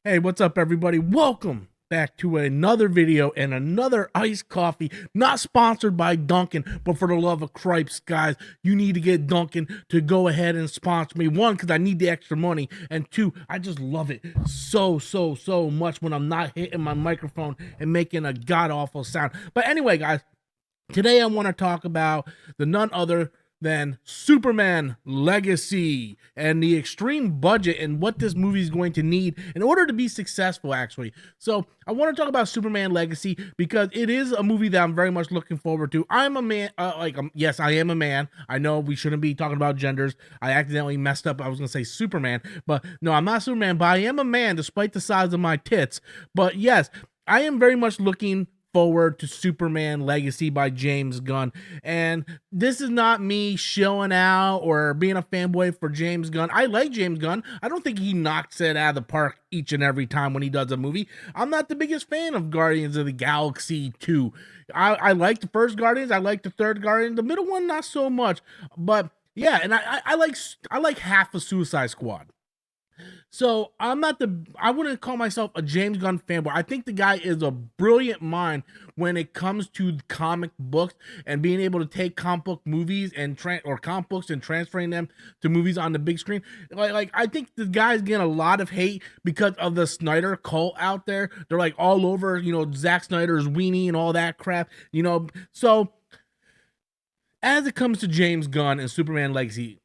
Hey, what's up, everybody? Welcome back to another video and another iced coffee, not sponsored by Dunkin', but for the love of cripes, guys, you need to get Dunkin' to go ahead and sponsor me. One, because I need the extra money, and two, I just love it so much when I'm not hitting my microphone and making a god-awful sound. But anyway, guys, today I want to talk about the none other than Superman Legacy and the extreme budget and what this movie is going to need in order to be successful, actually. So I want to talk about Superman Legacy because it is a movie that I'm very much looking forward to. I'm a man, yes, I am a man. I know we shouldn't be talking about genders. I accidentally messed up. I was going to say Superman, but no, I'm not Superman, but I am a man despite the size of my tits. But yes, I am very much looking forward to Superman Legacy by James Gunn. And this is not me shilling out or being a fanboy for James Gunn. I like James Gunn. I don't think he knocks it out of the park each and every time when he does a movie. I'm not the biggest fan of Guardians of the Galaxy 2. I like the first Guardians. I like the third Guardian. The middle one, not so much. But yeah, and I like half of Suicide Squad. So I wouldn't call myself a James Gunn fanboy. I think the guy is a brilliant mind when it comes to comic books and being able to take comic book movies and comic books and transferring them to movies on the big screen. Like I think the guy's getting a lot of hate because of the Snyder cult out there. They're like all over, Zack Snyder's weenie and all that crap, So as it comes to James Gunn and Superman Legacy,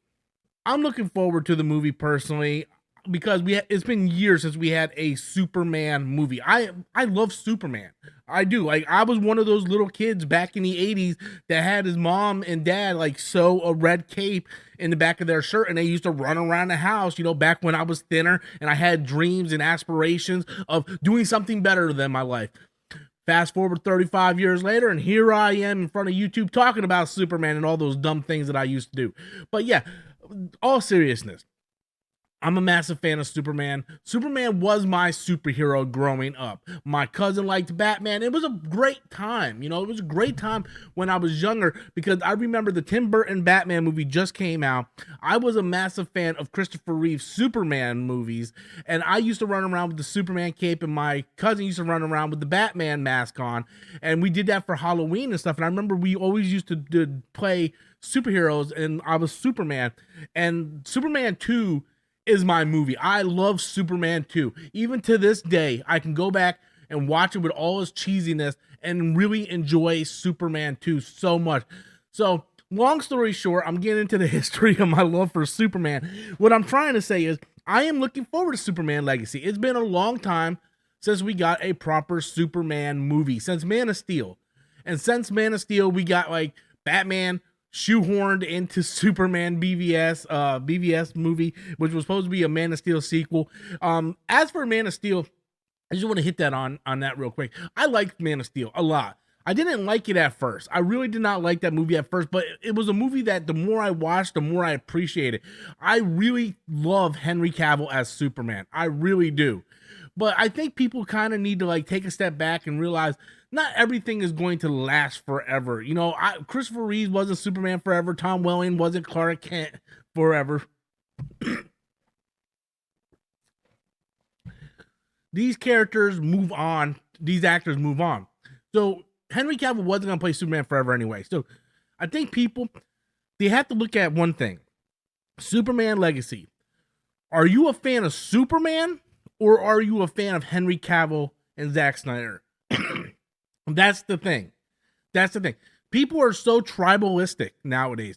I'm looking forward to the movie personally because it's been years since we had a Superman movie. I love Superman. I do. Like I was one of those little kids back in the 80s that had his mom and dad like sew a red cape in the back of their shirt and they used to run around the house, back when I was thinner and I had dreams and aspirations of doing something better than my life. Fast forward 35 years later, and here I am in front of YouTube talking about Superman and all those dumb things that I used to do. But yeah, all seriousness, I'm a massive fan of Superman. Superman was my superhero growing up. My cousin liked Batman. It was a great time. It was a great time when I was younger because I remember the Tim Burton Batman movie just came out. I was a massive fan of Christopher Reeve's Superman movies, and I used to run around with the Superman cape, and my cousin used to run around with the Batman mask on, and we did that for Halloween and stuff. And I remember we always used to play superheroes, and I was Superman. And Superman 2 is my movie. I love Superman 2. Even to this day, I can go back and watch it with all its cheesiness and really enjoy Superman 2 so much. So, long story short, I'm getting into the history of my love for Superman. What I'm trying to say is, I am looking forward to Superman Legacy. It's been a long time since we got a proper Superman movie, since Man of Steel. And since Man of Steel, we got like Batman shoehorned into Superman BVS movie, which was supposed to be a Man of Steel sequel. As for Man of Steel, I just want to hit that on that real quick. I liked Man of Steel a lot. I didn't like it at first. I really did not like that movie at first, but it was a movie that the more I watched, the more I appreciate it. I really love Henry Cavill as Superman. I really do. But I think people kind of need to like take a step back and realize not everything is going to last forever. Christopher Reeve wasn't Superman forever. Tom Welling wasn't Clark Kent forever. These characters move on. These actors move on. So Henry Cavill wasn't going to play Superman forever anyway. So I think people, they have to look at one thing. Superman Legacy. Are you a fan of Superman or are you a fan of Henry Cavill and Zack Snyder? That's the thing. That's the thing. People are so tribalistic nowadays.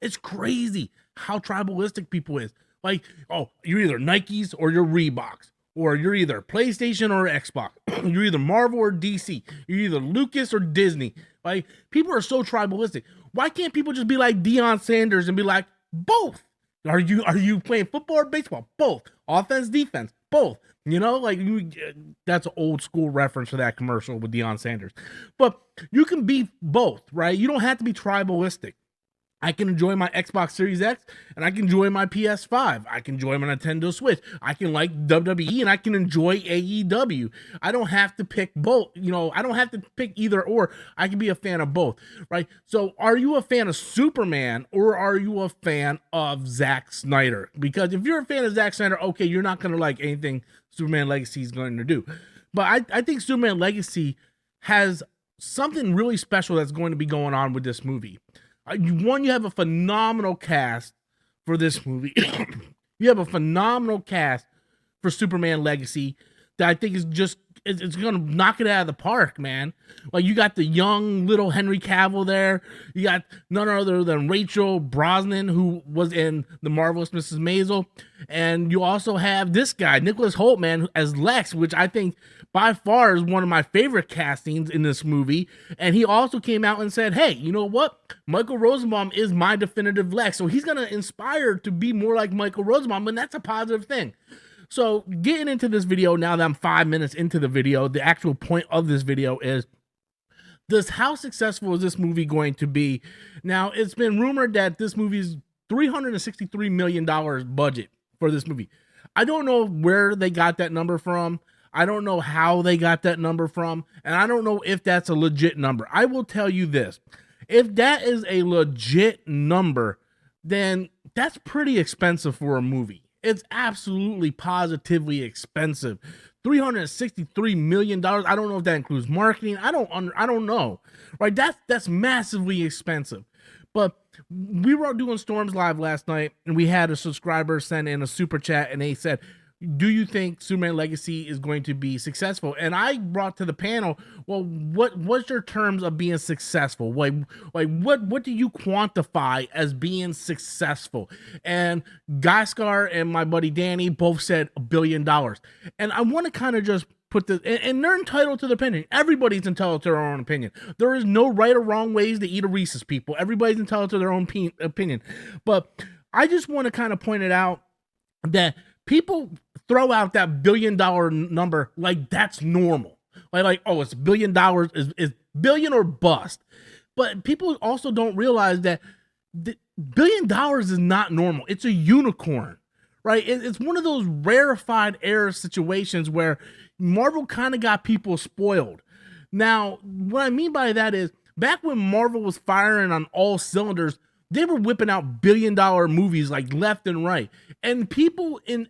It's crazy how tribalistic people is. Like, oh, you're either Nikes or you're Reeboks, or you're either PlayStation or Xbox. You're either Marvel or DC. You're either Lucas or Disney. Like, people are so tribalistic. Why can't people just be like Deion Sanders and be like, both? Are you playing football or baseball? Both. Offense, defense, both. That's an old school reference to that commercial with Deion Sanders. But you can be both, right? You don't have to be tribalistic. I can enjoy my Xbox Series X and I can enjoy my PS5. I can enjoy my Nintendo Switch. I can like WWE and I can enjoy AEW. I don't have to pick both. I don't have to pick either or. I can be a fan of both, right? So are you a fan of Superman or are you a fan of Zack Snyder? Because if you're a fan of Zack Snyder, okay, you're not going to like anything Superman Legacy is going to do. But I think Superman Legacy has something really special that's going to be going on with this movie. One, you have a phenomenal cast for this movie. You have a phenomenal cast for Superman Legacy that I think is just, it's going to knock it out of the park, man. Like, you got the young little Henry Cavill there. You got none other than Rachel Brosnan, who was in The Marvelous Mrs. Maisel. And you also have this guy, Nicholas Hoult, man, as Lex, which I think by far is one of my favorite castings in this movie. And he also came out and said, hey, you know what? Michael Rosenbaum is my definitive Lex. So he's going to inspire to be more like Michael Rosenbaum, and that's a positive thing. So getting into this video, now that I'm 5 minutes into the video, the actual point of this video is, how successful is this movie going to be? Now, it's been rumored that this movie's $363 million budget for this movie. I don't know where they got that number from. I don't know how they got that number from. And I don't know if that's a legit number. I will tell you this. If that is a legit number, then that's pretty expensive for a movie. It's absolutely positively expensive. $363 million. I don't know if that includes marketing. I don't know. Right? That's massively expensive. But we were doing Storms Live last night, and we had a subscriber send in a super chat, and they said, do you think Superman Legacy is going to be successful? And I brought to the panel, well, what's your terms of being successful? Like what do you quantify as being successful? And Gaiskar and my buddy Danny both said $1 billion. And I want to kind of just put this, and they're entitled to their opinion. Everybody's entitled to their own opinion. There is no right or wrong ways to eat a Reese's, people. Everybody's entitled to their own opinion. But I just want to kind of point it out that people throw out that $1 billion number like that's normal. Like oh, it's $1 billion, is billion or bust. But people also don't realize that $1 billion is not normal. It's a unicorn, right? It's one of those rarefied air situations where Marvel kind of got people spoiled. Now, what I mean by that is, back when Marvel was firing on all cylinders, they were whipping out $1 billion movies like left and right. And people in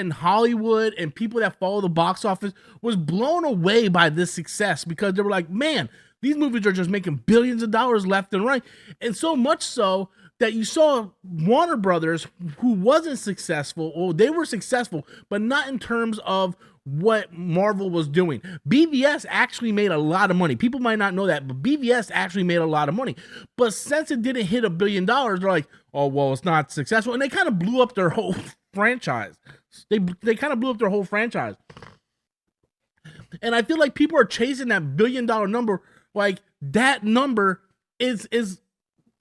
Hollywood and people that follow the box office was blown away by this success, because they were like, man, these movies are just making billions of dollars left and right. And so much so that you saw Warner Brothers, who wasn't successful, or they were successful, but not in terms of what Marvel was doing. BVS actually made a lot of money. People might not know that, but BVS actually made a lot of money. But since it didn't hit $1 billion, they're like, oh, well, it's not successful. And they kind of blew up their whole franchise. They kind of blew up their whole franchise. And I feel like people are chasing that $1 billion number like that number is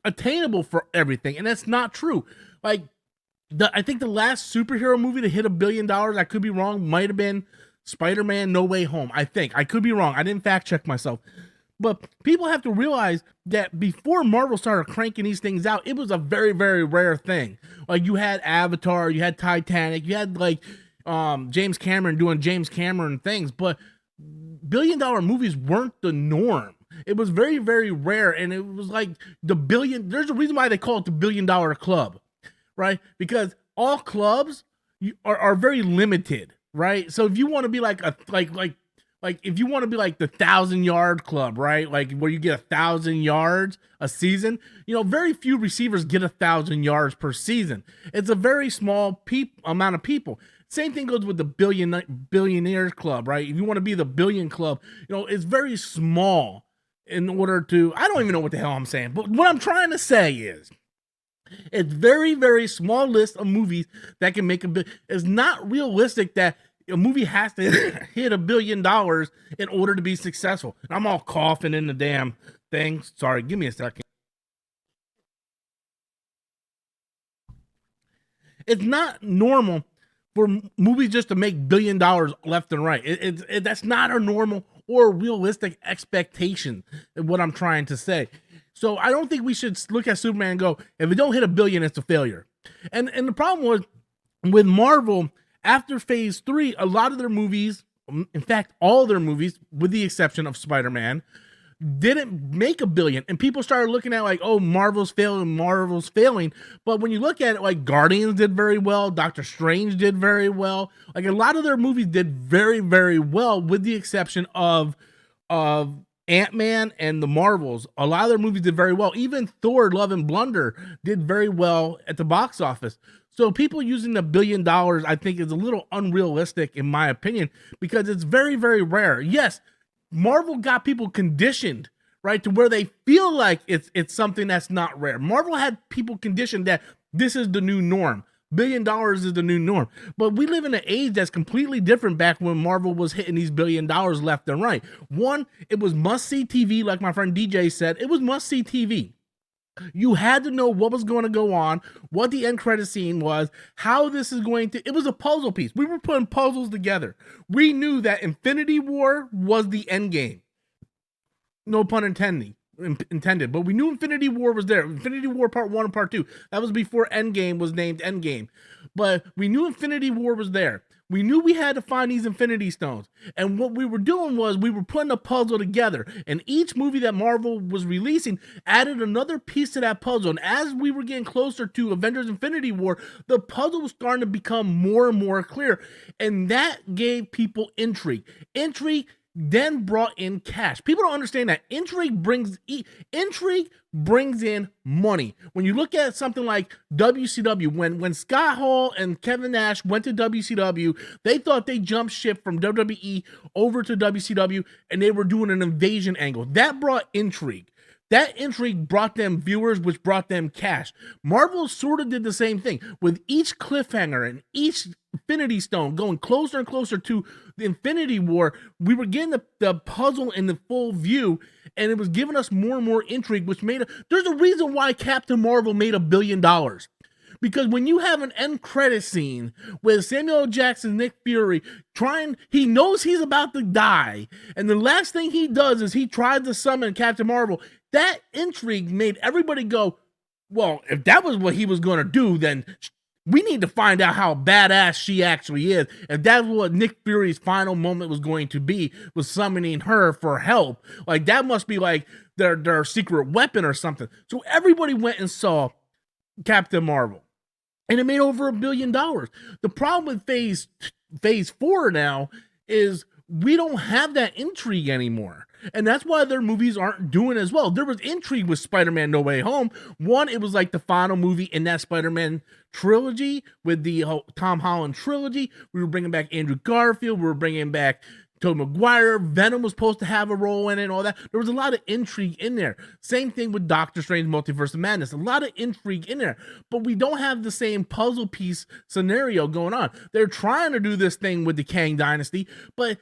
attainable for everything. And that's not true. Like, I think the last superhero movie to hit $1 billion, I could be wrong, might have been Spider-Man No Way Home. I think. I could be wrong. I didn't fact check myself. But people have to realize that before Marvel started cranking these things out, it was a very, very rare thing. Like, you had Avatar, you had Titanic, you had like James Cameron doing James Cameron things, but $1 billion movies weren't the norm. It was very, very rare, and it was like the billion. There's a reason why they call it the $1 billion club. Right? Because all clubs are very limited, right? So if you want to be like if you want to be like the 1,000-yard club, right? Like where you get 1,000 yards a season, very few receivers get 1,000 yards per season. It's a very small amount of people. Same thing goes with the billionaires club, right? If you want to be the billion club, it's very small in order to, I don't even know what the hell I'm saying, but what I'm trying to say is, it's very, very small list of movies that can make it's not realistic that a movie has to hit $1 billion in order to be successful. And I'm all coughing in the damn thing. Sorry, give me a second. It's not normal for movies just to make $1 billion left and right. That's not a normal or realistic expectation, is what I'm trying to say. So I don't think we should look at Superman and go, if it don't hit $1 billion, it's a failure. And the problem was with Marvel, after phase 3, a lot of their movies, in fact, all their movies, with the exception of Spider-Man, didn't make $1 billion. And people started looking at like, oh, Marvel's failing. But when you look at it, like Guardians did very well, Doctor Strange did very well. Like a lot of their movies did very, very well, with the exception of Ant-Man and the Marvels. A lot of their movies did very well. Even Thor, Love and Blunder did very well at the box office. So people using $1 billion, I think, is a little unrealistic in my opinion, because it's very, very rare. Yes, Marvel got people conditioned, right, to where they feel like it's something that's not rare. Marvel had people conditioned that this is the new norm. $1 billion is the new norm. But we live in an age that's completely different back when Marvel was hitting these $1 billion left and right. One, it was must-see TV, like my friend DJ said. It was must-see TV. You had to know what was going to go on, what the end credit scene was, how this is going to... It was a puzzle piece. We were putting puzzles together. We knew that Infinity War was the end game. No pun intended. But we knew Infinity War was there. Infinity War Part 1 and Part 2. That was before Endgame was named Endgame. But we knew Infinity War was there. We knew we had to find these Infinity Stones. And what we were doing was we were putting a puzzle together. And each movie that Marvel was releasing added another piece to that puzzle. And as we were getting closer to Avengers Infinity War, the puzzle was starting to become more and more clear. And that gave people intrigue. Intrigue then brought in cash. People don't understand that intrigue brings in money. When you look at something like WCW, when Scott Hall and Kevin Nash went to WCW, they thought they jumped ship from WWE over to WCW, and they were doing an invasion angle. That brought intrigue. That intrigue brought them viewers, which brought them cash. Marvel sort of did the same thing. With each cliffhanger and each Infinity Stone going closer and closer to the Infinity War, we were getting the puzzle in the full view, and it was giving us more and more intrigue, which made there's a reason why Captain Marvel made $1 billion. Because when you have an end credit scene with Samuel L. Jackson, Nick Fury, he knows he's about to die, and the last thing he does is he tries to summon Captain Marvel, that intrigue made everybody go, well, if that was what he was going to do, then we need to find out how badass she actually is. If that's what Nick Fury's final moment was going to be, was summoning her for help, like that must be like their secret weapon or something. So everybody went and saw Captain Marvel, and it made over $1 billion. The problem with phase 4 now is we don't have that intrigue anymore. And that's why their movies aren't doing as well. There was intrigue with Spider-Man No Way Home. One, it was like the final movie in that Spider-Man trilogy with the Tom Holland trilogy. We were bringing back Andrew Garfield. We were bringing back Tobey Maguire. Venom was supposed to have a role in it and all that. There was a lot of intrigue in there. Same thing with Doctor Strange Multiverse of Madness. A lot of intrigue in there. But we don't have the same puzzle piece scenario going on. They're trying to do this thing with the Kang Dynasty, but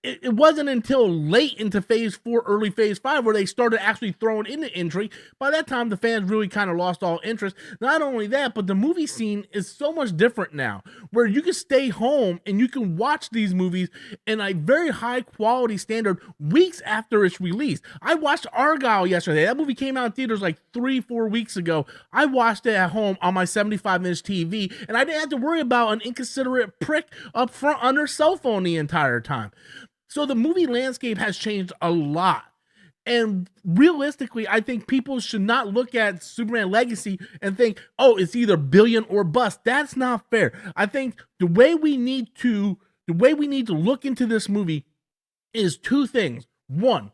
it wasn't until late into phase 4, early phase 5, where they started actually throwing in the intrigue. By that time, the fans really kind of lost all interest. Not only that, but the movie scene is so much different now, where you can stay home and you can watch these movies in a very high quality standard weeks after it's released. I watched Argyle yesterday. That movie came out in theaters like 3-4 weeks ago. I watched it at home on my 75-inch TV, and I didn't have to worry about an inconsiderate prick up front on their cell phone the entire time. So the movie landscape has changed a lot. And realistically, I think people should not look at Superman Legacy and think, oh, it's either billion or bust. That's not fair. I think the way we need to look into this movie is two things. One,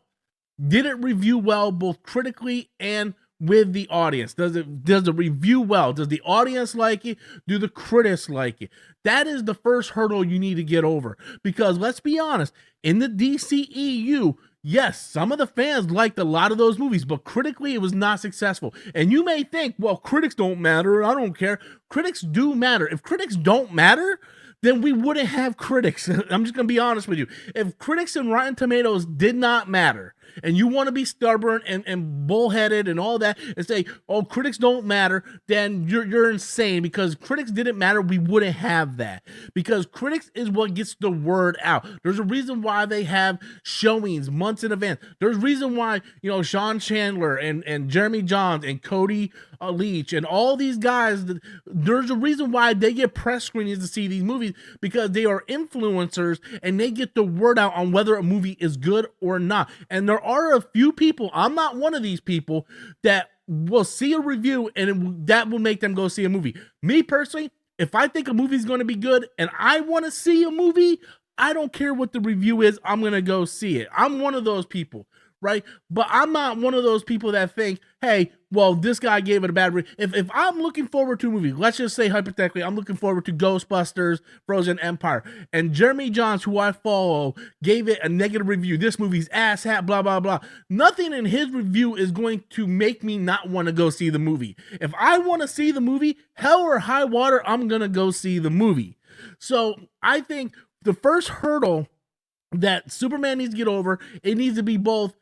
did it review well, both critically and with the audience? Does it review well? Does the audience like it? Do the critics like it? That is the first hurdle you need to get over. Because let's be honest, in the DCEU, yes, some of the fans liked a lot of those movies, but critically it was not successful. And you may think, well, critics don't matter. I don't care. Critics do matter. If critics don't matter, then we wouldn't have critics. I'm just going to be honest with you. If critics and Rotten Tomatoes did not matter, and you want to be stubborn and bullheaded and all that and say, oh, critics don't matter, then you're insane, because critics didn't matter, we wouldn't have that. Because critics is what gets the word out. There's a reason why they have showings months in advance. There's a reason why, Sean Chandler and Jeremy Johns and Cody Leach and all these guys, there's a reason why they get press screenings to see these movies, because they are influencers and they get the word out on whether a movie is good or not. And there are a few people, I'm not one of these people, that will see a review and that will make them go see a movie. Me personally, if I think a movie is going to be good and I want to see a movie, I don't care what the review is, I'm going to go see it. I'm one of those people, right? But I'm not one of those people that think, hey, well, this guy gave it a bad review. If I'm looking forward to a movie, let's just say hypothetically, I'm looking forward to Ghostbusters, Frozen Empire, and Jeremy Johns, who I follow, gave it a negative review. This movie's ass hat, blah, blah, blah. Nothing in his review is going to make me not want to go see the movie. If I want to see the movie, hell or high water, I'm going to go see the movie. So I think the first hurdle that Superman needs to get over, it needs to be both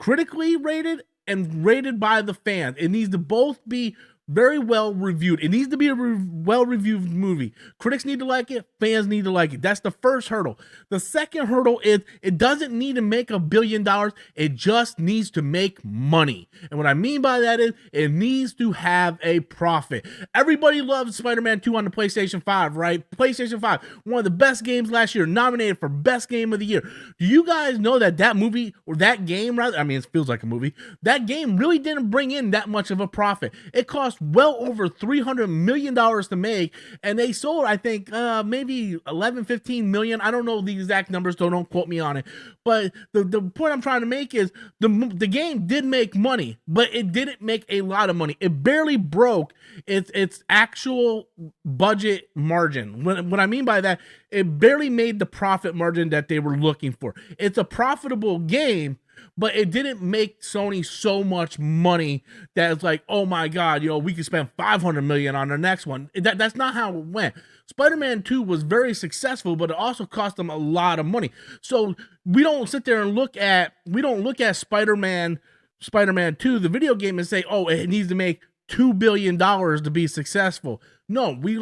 critically rated and rated by the fans. It needs to both be very well reviewed. It needs to be a well-reviewed movie. Critics need to like it. Fans need to like it. That's the first hurdle. The second hurdle is it doesn't need to make $1 billion. It just needs to make money. And what I mean by that is it needs to have a profit. Everybody loves Spider-Man 2 on the PlayStation 5, right? PlayStation 5, one of the best games last year, nominated for Best Game of the Year. Do you guys know that that movie, or that game rather, I mean, it feels like a movie, that game really didn't bring in that much of a profit. It cost well over $300 million to make, and they sold, I think, maybe 15 million. I don't know the exact numbers, so don't quote me on it. But the point I'm trying to make is the game did make money, but it didn't make a lot of money. It barely broke its actual budget margin. What I mean by that, it barely made the profit margin that they were looking for. It's a profitable game, but it didn't make Sony so much money that it's like, oh my God, we could spend $500 million on the next one. That's not how it went. Spider-Man 2 was very successful, but it also cost them a lot of money. So we don't sit there and look at Spider-Man 2, the video game, and say, oh, it needs to make $2 billion to be successful. No, we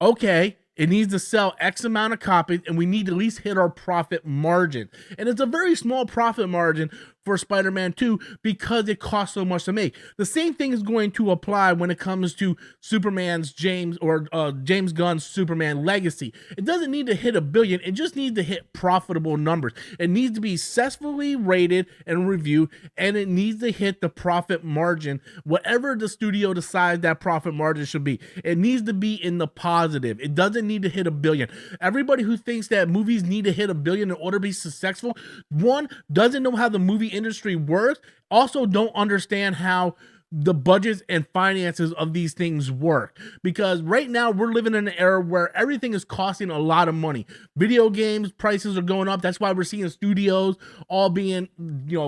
okay, it needs to sell X amount of copies, and we need to at least hit our profit margin. And it's a very small profit margin for Spider-Man 2 because it costs so much to make. The same thing is going to apply when it comes to James Gunn's Superman Legacy. It doesn't need to hit $1 billion. It just needs to hit profitable numbers. It needs to be successfully rated and reviewed, and it needs to hit the profit margin, whatever the studio decides that profit margin should be. It needs to be in the positive. It doesn't need to hit $1 billion. Everybody who thinks that movies need to hit $1 billion in order to be successful, one, doesn't know how the movie industry works, also don't understand how the budgets and finances of these things work. Because right now we're living in an era where everything is costing a lot of money. Video games prices are going up. That's why we're seeing studios all being,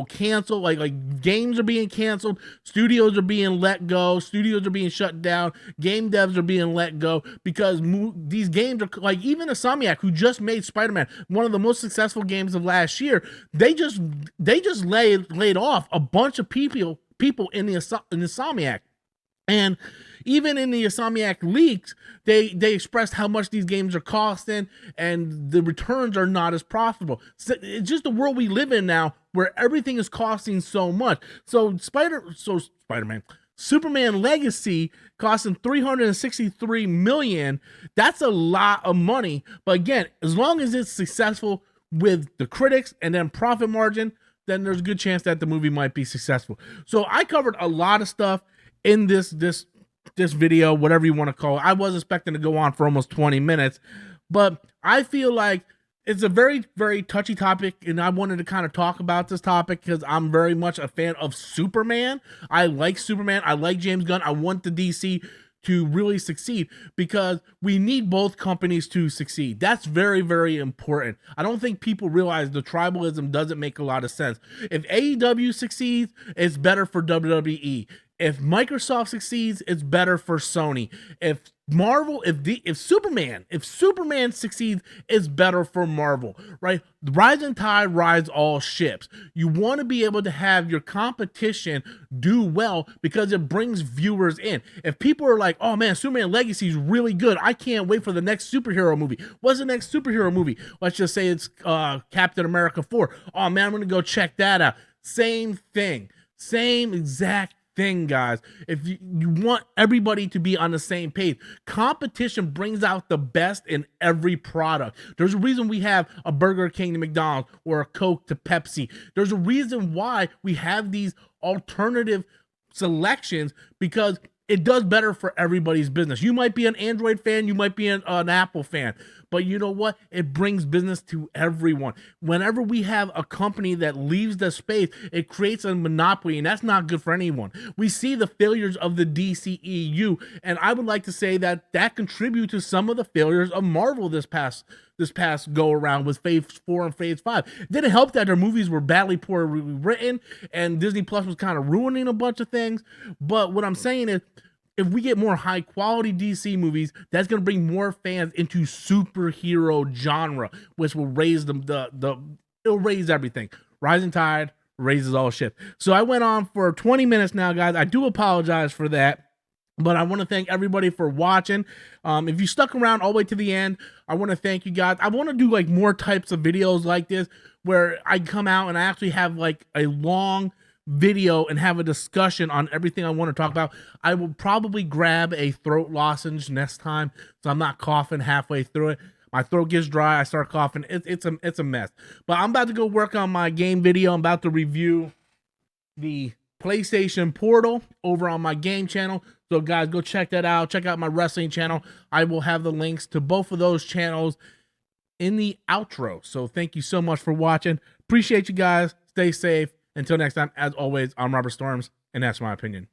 canceled. Like games are being canceled. Studios are being let go. Studios are being shut down. Game devs are being let go because these games are like, even Insomniac, who just made Spider-Man, one of the most successful games of last year, they just laid off a bunch of people in the Insomniac. And even in the Insomniac leaks, they expressed how much these games are costing, and the returns are not as profitable. So it's just the world we live in now, where everything is costing so much. So Superman Legacy costing $363 million. That's a lot of money. But again, as long as it's successful with the critics and then profit margin, then there's a good chance that the movie might be successful. So I covered a lot of stuff in this video, whatever you want to call it. I was expecting to go on for almost 20 minutes, but I feel like it's a very, very touchy topic, and I wanted to kind of talk about this topic because I'm very much a fan of Superman. I like Superman. I like James Gunn. I want the DC to really succeed because we need both companies to succeed. That's very, very important. I don't think people realize the tribalism doesn't make a lot of sense. If AEW succeeds, it's better for WWE. If Microsoft succeeds, it's better for Sony. If Marvel, if Superman succeeds, it's better for Marvel, right? Rising tide rides all ships. You want to be able to have your competition do well because it brings viewers in. If people are like, oh man, Superman Legacy is really good, I can't wait for the next superhero movie. What's the next superhero movie? Let's just say it's Captain America 4. Oh man, I'm gonna go check that out. Same thing, same exact thing, guys. If you want everybody to be on the same page, competition brings out the best in every product. There's a reason we have a Burger King to McDonald's or a Coke to Pepsi. There's a reason why we have these alternative selections, because it does better for everybody's business. You might be an Android fan, you might be an Apple fan, but you know what? It brings business to everyone. Whenever we have a company that leaves the space, it creates a monopoly, and that's not good for anyone. We see the failures of the DCEU, and I would like to say that that contributed to some of the failures of Marvel this past go around with Phase 4 and Phase 5. It didn't help that their movies were badly poorly written, and Disney Plus was kind of ruining a bunch of things. But what I'm saying is, if we get more high quality DC movies, that's going to bring more fans into superhero genre, which will raise it'll raise everything. Rising tide raises all ships. So I went on for 20 minutes now, guys. I do apologize for that, but I want to thank everybody for watching. If you stuck around all the way to the end, I want to thank you guys. I want to do like more types of videos like this where I come out and I actually have like a long video and have a discussion on everything I want to talk about. I will probably grab a throat lozenge next time, so I'm not coughing halfway through it. My throat gets dry, I start coughing. It's a mess. But I'm about to go work on my game video. I'm about to review the PlayStation Portal over on my game channel. So guys, go check that out. Check out my wrestling channel. I will have the links to both of those channels in the outro. So thank you so much for watching. Appreciate you guys. Stay safe. Until next time, as always, I'm Robert Storms, and that's my opinion.